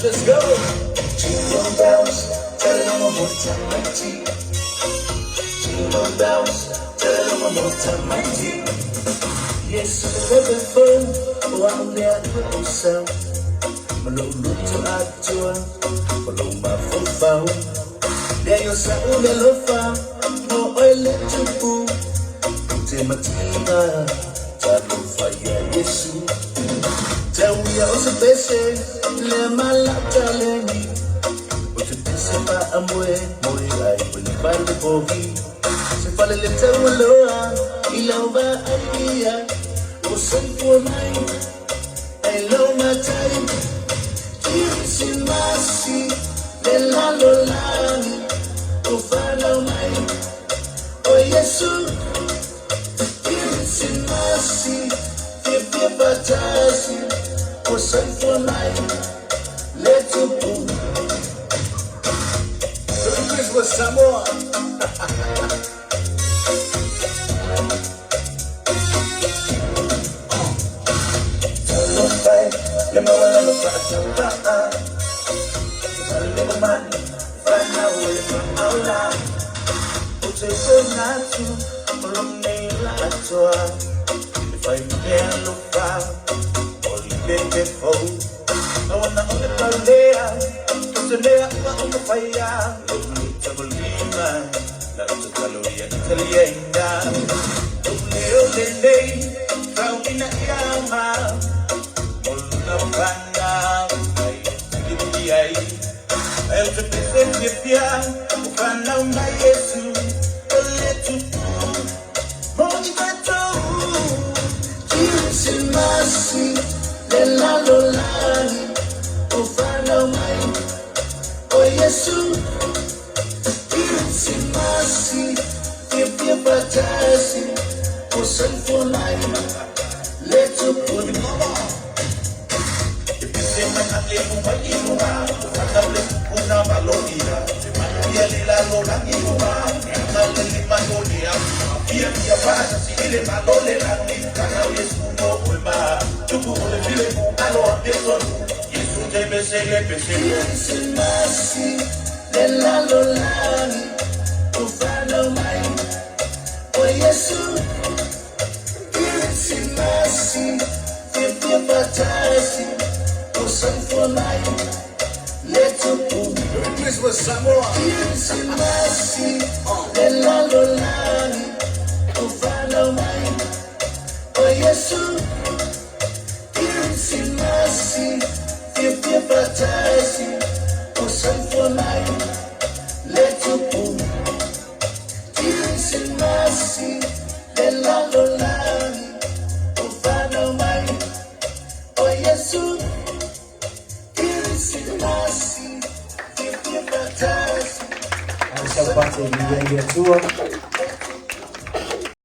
Let's go. Jingle bells, tell them one more time, my G. Jingle bells, tell them one more time, my G. Yes, every phone, one day I will sound. Malulu to atua, maluma football. There you say, Umelofa, no oil to poo. Tematina, Talo fire, Yesu. Tell me, I was a basic. Lema la taleni, ote sepa amwe, moi ai buni bali bogi. Se fale le te waloa, ilauba aia, o senpo mai, ai lo matai. Kirisi masi, le la lolani, o fala mai, o Yesu. Kirisi masi, fie batasi, o senpo mai. Let's go. Merry Christmas, Samoa. I wanna own the Paldea, Today I'm on the fire, Tabulina, that's a calorie and Italiana. Leo Lele, found in a Yama, Molapana, I have to present with ya, Fana, my Yesu, a little Mojigato, Jesus in mercy, Lella Lolani. Ufana mai, o Yesu, Kirisi masi, Fie batasi, o senfo mai, leto puni. If you say my ugly mumba inuwa, Ufana kuna balonia, Manuia lila lola inuwa, Nana lima lonia, Fia bata si ile malole la ni, Kana Yesu no wema, Tuku ule vile mungalo wa pesonu. Kirisi masi, Lela Lolani, Ufana mai, o Yesu. Kirisi masi, Fie batasi, o senfo mai, leto puni. Merry Christmas, Samoa. Kirisi masi, Lela Lolani, Ufana mai, o Yesu. Kirisi masi, Fie batasi, o senfo mai, leto puni. Kirisi masi, Lela Lolani, Ufana mai, o Yesu. Kirisi masi, Fie batasi. Ang isang pati, bigyan niya tuwa.